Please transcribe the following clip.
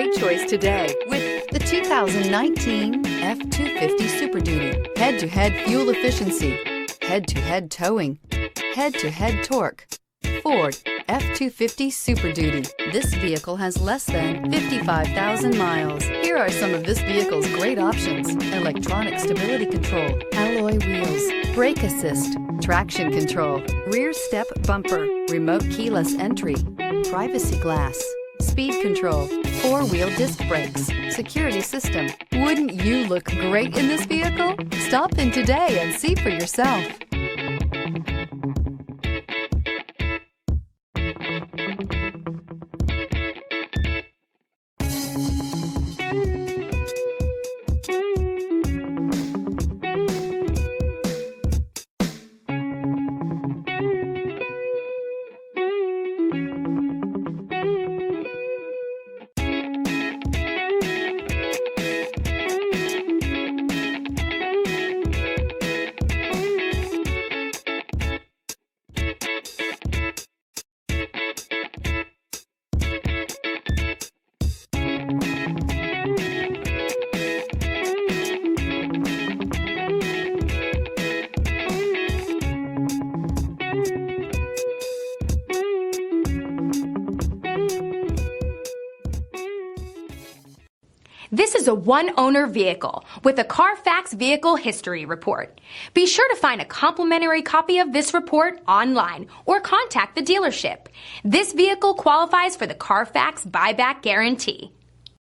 great choice today with the 2019 F-250 Super Duty. Head-to-head fuel efficiency, head-to-head towing, head-to-head torque. Ford F-250 Super Duty. This vehicle has less than 55,000 miles. Here are some of this vehicle's great options: electronic stability control, alloy wheels, brake assist, traction control, rear step bumper, remote keyless entry, privacy glass, speed control, four-wheel disc brakes, security system. Wouldn't you look great in this vehicle? Stop in today and see for yourself. This is a one-owner vehicle with a CARFAX Vehicle History Report. Be sure to find a complimentary copy of this report online or contact the dealership. This vehicle qualifies for the CARFAX Buyback Guarantee.